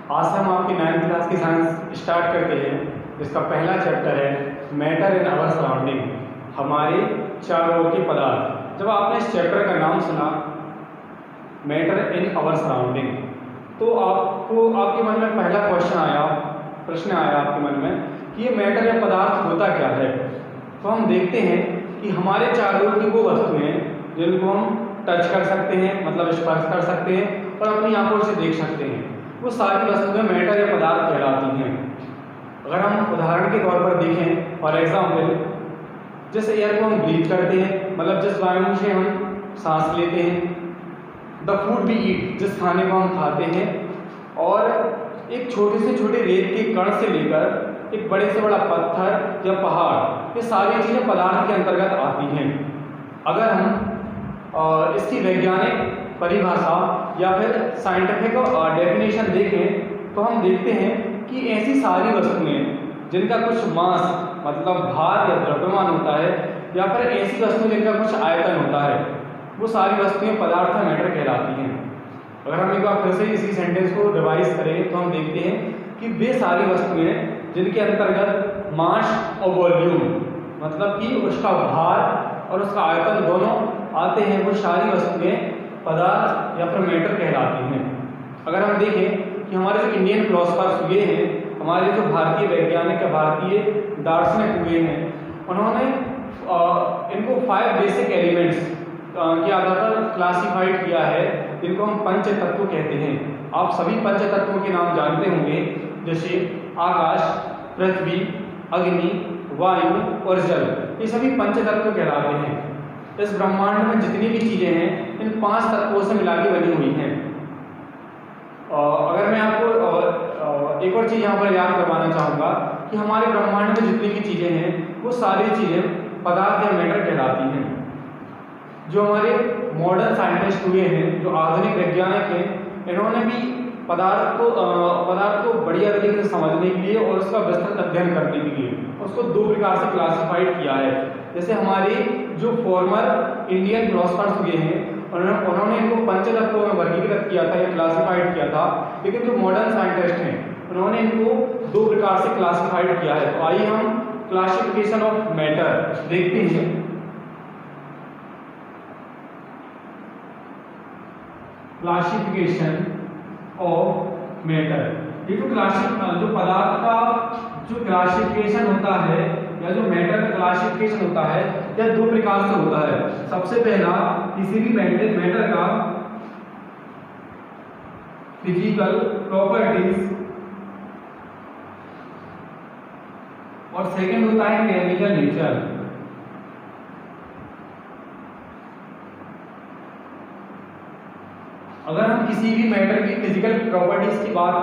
आज से हम आपकी 9th क्लास की साइंस स्टार्ट करते हैं। इसका पहला चैप्टर है मैटर इन आवर सराउंडिंग, हमारे चारों ओर के पदार्थ। जब आपने इस चैप्टर का नाम सुना मैटर इन आवर सराउंडिंग, तो आपको आपके मन में पहला प्रश्न आया आपके मन में कि ये मैटर या पदार्थ होता क्या है। तो हम देखते हैं कि हमारे चारों ओर की वो वस्तुएं जिनको हम टच कर सकते हैं, मतलब स्पर्श कर सकते हैं और अपनी आंखों से देख सकते हैं, वो सारी वस्तुएं मैटर या पदार्थ कहलाती हैं। अगर हम उदाहरण के तौर पर देखें, फॉर एग्जाम्पल, जिस एयर को हम ब्रीथ करते हैं, मतलब जिस वायु से हम सांस लेते हैं, द फूड वी ईट, जिस खाने को हम खाते हैं, और एक छोटे से छोटे रेत के कण से लेकर एक बड़े से बड़ा पत्थर या पहाड़, ये सारी चीज़ें पदार्थ के अंतर्गत आती हैं। अगर हम इसकी वैज्ञानिक परिभाषा या फिर साइंटिफिक डेफिनेशन देखें तो हम देखते हैं कि ऐसी सारी वस्तुएं जिनका कुछ मास, मतलब भार या द्रव्यमान होता है, या फिर ऐसी वस्तुएं जिनका कुछ आयतन होता है, वो सारी वस्तुएं पदार्थ या मैटर कहलाती हैं। अगर हम एक बार फिर से इसी सेंटेंस को रिवाइज करें तो हम देखते हैं कि वे सारी वस्तुएं जिनके अंतर्गत मास और वॉल्यूम, मतलब कि उसका भार और उसका आयतन दोनों आते हैं, वो सारी वस्तुएं पदार्थ या फिर मैटर कहलाती हैं। अगर हम देखें कि हमारे जो इंडियन फिलोसफर्स हुए हैं, हमारे जो भारतीय वैज्ञानिक या भारतीय दार्शनिक हुए हैं, उन्होंने इनको 5 बेसिक एलिमेंट्स के आधार पर क्लासिफाइड किया है, जिनको हम पंच तत्व कहते हैं। आप सभी पंच तत्वों के नाम जानते होंगे, जैसे आकाश, पृथ्वी, अग्नि, वायु और जल। ये सभी पंच तत्व कहलाते हैं। इस ब्रह्मांड में जितनी भी चीज़ें हैं, इन 5 तत्वों से मिला के बनी हुई हैं। अगर मैं आपको एक और चीज़ यहाँ पर याद करवाना चाहूँगा कि हमारे ब्रह्मांड में जितनी भी चीज़ें हैं, वो सारी चीज़ें पदार्थ या मैटर कहलाती हैं। जो हमारे मॉडर्न साइंटिस्ट हुए हैं, जो आधुनिक वैज्ञानिक हैं, इन्होंने भी पदार्थ को बढ़िया तरीके से समझने के लिए और उसका विस्तृत अध्ययन करने के लिए उसको 2 प्रकार से क्लासिफाइड किया है। जैसे हमारे जो फॉर्मर इंडियन फिलोसफर्स हुए हैं, उन्होंने इनको पंचतत्वों में वर्गीकृत किया था या क्लासिफाइड किया था, लेकिन जो मॉडर्न साइंटिस्ट हैं, उन्होंने इनको 2 प्रकार से क्लासिफाइड किया है। तो आइए हम क्लासिफिकेशन ऑफ मैटर देखते हैं। क्लासिफिकेशन ऑफ मैटर, ये जो पदार्थ का जो क्लासिफिकेशन होता है या जो मैटर का क्लासिफिकेशन होता है, यह 2 प्रकार से होता है। सबसे पहला, किसी भी मैटर का फिजिकल प्रॉपर्टीज, और सेकंड होता है केमिकल नेचर। अगर हम किसी भी मैटर की फिजिकल प्रॉपर्टीज की बात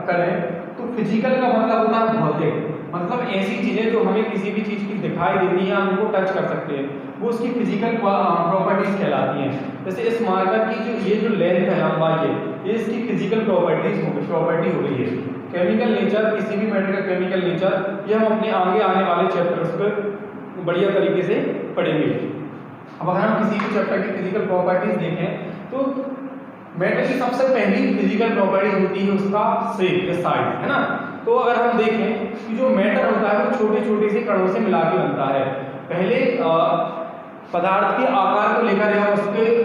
करें तो फिजिकल का मतलब होता है भौतिक, मतलब ऐसी चीजें जो हमें किसी भी चीज की दिखाई देती हैं, हम उनको टच कर सकते हैं, वो उसकी फिजिकल प्रॉपर्टीज कहलाती हैं। जैसे इस मार्कर की जो लेंथ है, लंबाई है, ये इसकी फिजिकल प्रॉपर्टी हो गई है। केमिकल नेचर, किसी भी मैटर का केमिकल नेचर, ये हम अपने आगे आने वाले चैप्टर्स पर बढ़िया तरीके से पढ़ेंगे। अब अगर हम किसी भी चैप्टर की फिजिकल प्रॉपर्टीज देखें तो मैटर की सबसे पहली फिजिकल प्रॉपर्टी होती है उसका शेप, साइज, है ना। तो अगर हम देखें कि जो मैटर होता है वो छोटे छोटे से कणों से मिला के बनता है। पहले पदार्थ के आकार को लेकर या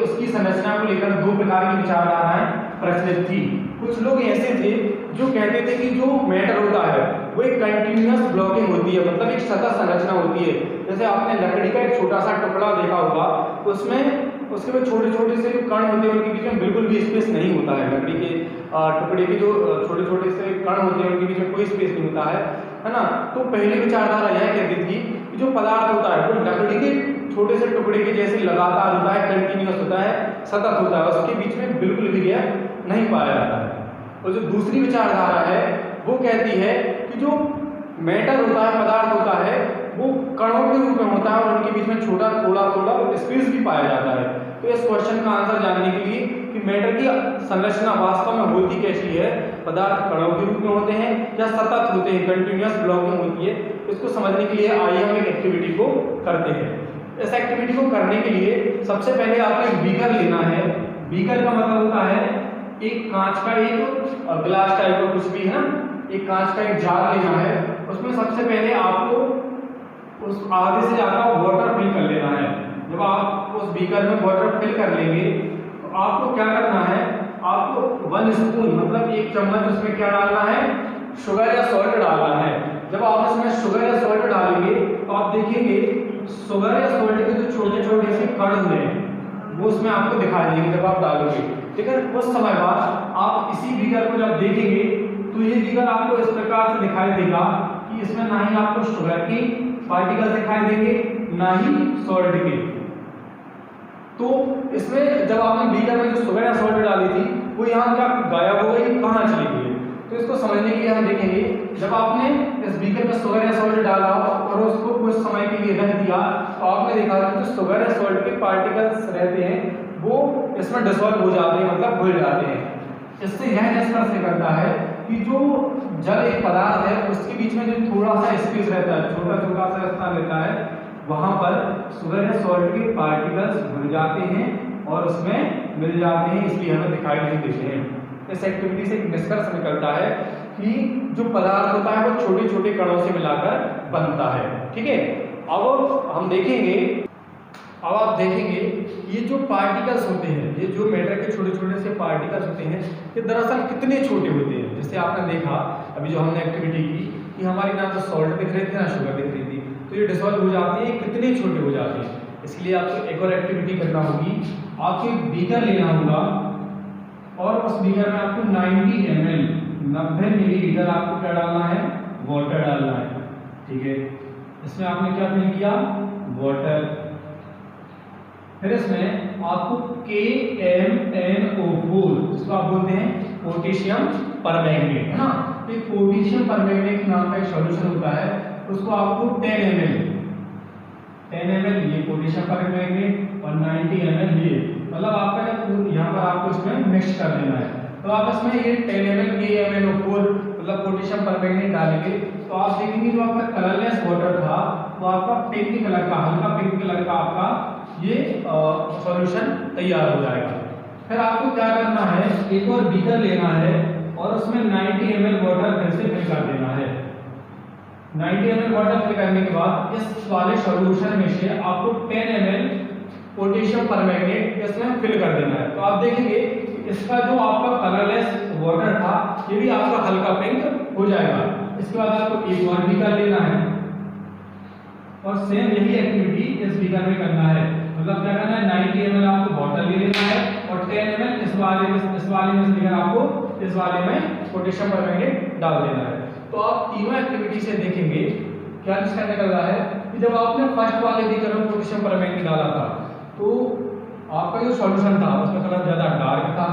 उसकी संरचना को लेकर 2 प्रकार की विचारधाराएं प्रचलित थी। कुछ लोग ऐसे थे जो कहते थे कि जो मैटर होता है वो एक कंटिन्यूअस ब्लॉकिंग होती है, मतलब एक सतत संरचना होती है। जैसे आपने लकड़ी का एक छोटा सा टुकड़ा देखा होगा, उसमें उसके बाद छोटे छोटे से जो कण होते हैं उनके बीच में बिल्कुल भी स्पेस नहीं होता है। लकड़ी के टुकड़े के जो छोटे छोटे से कण होते हैं उनके बीच में कोई स्पेस नहीं होता है ना। तो पहली विचारधारा यह कहती थी कि जो पदार्थ होता है वो लकड़ी के छोटे से टुकड़े के जैसे लगातार होता है, कंटिन्यूअस होता है, सतत होता है, उसके बीच में बिल्कुल भी गैप नहीं पाया जाता है। और जो दूसरी विचारधारा है वो कहती है कि जो मैटर होता है, पदार्थ होता है, वो कणों के रूप में होता है और उनके बीच में थोड़ा स्पेस भी पाया जाता है। तो इस क्वेश्चन का आंसर जानने के लिए कि मैटर की संरचना वास्तव में होती कैसी है, पदार्थ कणों के रूप में होते हैं या सतत होते हैं, कंटिन्यूअस ब्लॉकिंग होती है, इसको समझने के लिए आइए हम एक एक्टिविटी को करते हैं। इस एक्टिविटी को करने के लिए सबसे पहले आपको एक बीकर लेना है। बीकर का मतलब होता है एक कांच का एक ग्लास टाइप का कुछ भी है ना, एक कांच का एक जार लेना है, उसमें सबसे पहले आपको उस आधे से ज़्यादा वाटर फिल कर लेना है। जब आप उस बीकर में वाटर फिल कर लेंगे तो आपको क्या करना है, आपको 1 स्पून मतलब 1 चम्मच उसमें क्या डालना है, शुगर या सॉल्ट डालना है। जब आप इसमें शुगर या सॉल्ट डालेंगे तो आप देखेंगे शुगर या सॉल्ट के जो छोटे छोटे से कण हुए हैं वो उसमें आपको दिखाई देंगे जब आप डालोगे। लेकिन उस समय बाद आप इसी बीकर को जब देखेंगे तो ये बीकर आपको इस प्रकार से दिखाई देगा कि इसमें ना ही आपको शुगर की पार्टिकल दिखाई देंगे ना ही सॉल्ट के। तो इसमें जब आपने बीकर में जो शुगर या सॉल्ट डाली थी वो यहाँ क्या गायब हो गई, कहाँ चली गई? तो इसको समझने के लिए हम देखेंगे, जब आपने इस बीकर में शुगर या सॉल्ट डाला और उसको कुछ समय के लिए रख दिया तो आपने देखा कि जो शुगर या सॉल्ट के पार्टिकल्स रहते हैं वो इसमें डिसॉल्व हो जाते हैं, मतलब घुल जाते हैं। इससे यह निष्कर्ष निकलता है कि जो जल एक पदार्थ है उसके बीच में जो थोड़ा सा स्पेस रहता है, छोटा छोटा सा स्थान रहता है, वहां पर शुगर या सॉल्ट के पार्टिकल्स घुल जाते हैं और उसमें मिल जाते हैं, इसलिए हमें दिखाई नहीं देते हैं। इस एक्टिविटी से एक निष्कर्ष निकलता है कि जो पदार्थ होता है वो छोटे छोटे कणों से मिलाकर बनता है। ठीक है, अब हम देखेंगे, अब आप देखेंगे ये जो पार्टिकल्स होते हैं, ये जो मैटर के छोटे छोटे से पार्टिकल्स होते हैं, ये दरअसल कितने छोटे होते हैं। जैसे आपने देखा अभी जो हमने एक्टिविटी की कि हमारी ना तो सॉल्ट दिख रही थी ना शुगर दिख रही थी, तो ये डिसॉल्व हो जाती है, कितने छोटे हो जाते हैं। इसलिए आपको एक और एक्टिविटी करना होगी, आपको एक बीकर लेना होगा और उस बीकर में आपको 90 मिलीलीटर आपको क्या डालना है, वाटर डालना है। ठीक है, इसमें आपने क्या फिल किया, वाटर। फिर इसमें आपको KMnO4 जिसको आप बोलते हैं पोटेशियम परमैंगनेट, है ना। तो पोटेशियम परमैंगनेट नाम का एक सॉल्यूशन होता है, उसको आपको 10 ml ये पोटेशियम परमैंगनेट और 90 ml ये, मतलब आपका यहाँ पर आपको इसमें मिक्स कर देना है। तो आप इसमें ये 10 ml KMnO4 मतलब पोटेशियम परमैंगनेट डालेंगे तो आप देखेंगे जो आपका कलरलेस वाटर था वो आपका पिंक कलर का, हल्का पिंक कलर का आपका ये सॉल्यूशन तैयार हो जाएगा। फिर आपको क्या करना है, एक और बीकर लेना है और उसमें 90 ml वाटर फिर से फिल कर देना है। 90 ml वाटर फिल करने के बाद इस वाले सॉल्यूशन में से आपको 10 ml पोटेशियम परमैंगनेट इसमें फिल कर देना है। तो आप देखेंगे इसका जो आपका कलरलेस वाटर था ये भी आपका हल्का पिंक हो जाएगा। इसके बाद आपको एक और बीकर लेना है और सेम यही एक्टिविटी इस बीकर में करना है। मतलब क्या करना है, 90 ml आपको वाटर ले लेना है और 10 ml इस वाले में बीकर आपको इस वाले में पोटेशियम परमैंगनेट डाल देना है। तो आप तीनों एक्टिविटी से देखेंगे क्या निष्कर्ष निकल रहा है कि जब आपने फर्स्ट वाले बीकर में पोटेशियम परमैंगनेट डाला था तो आपका जो सॉल्यूशन था उसका कलर ज़्यादा डार्क था,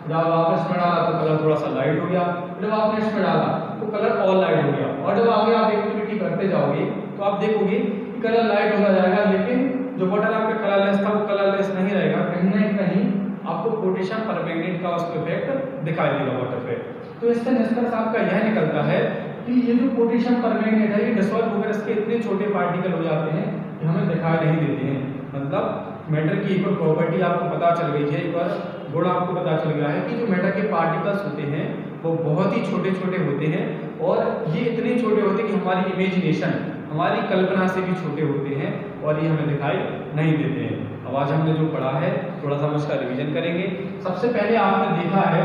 जब आप इसमें डाला तो कलर थोड़ा सा लाइट हो गया, जब आपने इसमें डाला तो कलर और लाइट हो गया। और जब आगे आप एक्टिविटी करते जाओगे तो आप देखोगे कि कलर लाइट होता जाएगा, लेकिन जो वाटर आपका कलरलेस था वो कलरलेस नहीं रहेगा, कहीं ना कहीं आपको पोटेशियम परमैंगनेट का उसको इफेक्ट दिखाई देगा वाटर पे। तो इससे निष्कर्ष आपका यह निकलता है कि ये जो पोटेशियम परमैंगनेट है ये डिसॉल्व होकर इसके इतने छोटे पार्टिकल हो जाते हैं कि हमें दिखाई नहीं देते हैं। मतलब मैटर की एक और प्रॉपर्टी आपको पता चल गई है, एक और गुण आपको पता चल गया है कि जो मैटर के पार्टिकल्स होते हैं वो बहुत ही छोटे छोटे होते हैं और ये इतने छोटे होते हैं कि हमारी इमेजिनेशन, हमारी कल्पना से भी छोटे होते हैं और ये हमें दिखाई नहीं देते हैं। अब आज हमने जो पढ़ा है थोड़ा सा हम उसका रिवीजन करेंगे। सबसे पहले आपने देखा है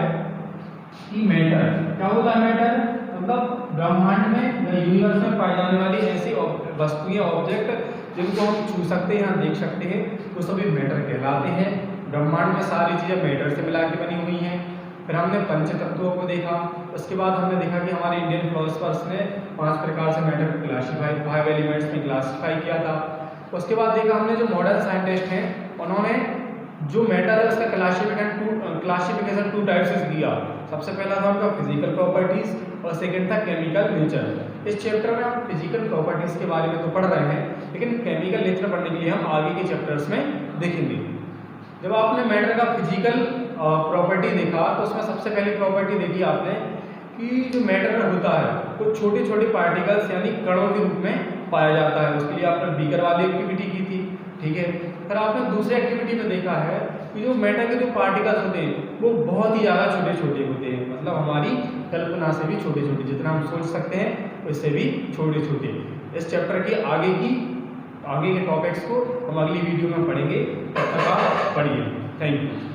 कि मैटर क्या होता है। मैटर मतलब ब्रह्मांड में या यूनिवर्स में पाई जाने वाली ऐसी वस्तुएं, ऑब्जेक्ट जिनको हम छू सकते हैं, देख सकते हैं, वो सभी मैटर कहलाते हैं। ब्रह्मांड में सारी चीज़ें मैटर से मिला के बनी हुई हैं। फिर हमने पंच तत्वों को देखा, उसके बाद हमने देखा कि हमारे इंडियन फिलोसफर्स ने 5 प्रकार से मैटर को क्लासीफाई, 5 एलिमेंट्स में क्लासीफाई किया था। उसके बाद देखा हमने जो मॉडर्न साइंटिस्ट हैं उन्होंने जो मैटर है उसका क्लासिफिकेशन 2 टाइप्स से दिया। सबसे पहला था उनका फिजिकल प्रॉपर्टीज और सेकंड था केमिकल नेचर। इस चैप्टर में हम फिजिकल प्रॉपर्टीज के बारे में तो पढ़ रहे हैं, लेकिन केमिकल नेचर पढ़ने के लिए हम आगे के चैप्टर्स में देखेंगे। जब आपने मैटर का फिजिकल प्रॉपर्टी देखा तो उसमें सबसे पहली प्रॉपर्टी देखी आपने कि जो मैटर होता है वो छोटे छोटे पार्टिकल्स यानी कणों के रूप में पाया जाता है। उसके लिए आपने बीकर वाली एक्टिविटी की थी, ठीक है। फिर आपने दूसरी एक्टिविटी में देखा है कि जो मैटर के जो पार्टिकल्स होते हैं वो बहुत ही ज़्यादा छोटे छोटे होते हैं, मतलब हमारी कल्पना से भी छोटे छोटे, जितना हम सोच सकते हैं उससे भी छोटे छोटे। इस चैप्टर के आगे के टॉपिक्स को हम अगली वीडियो में पढ़ेंगे, तब तक आप पढ़िए। Thank you.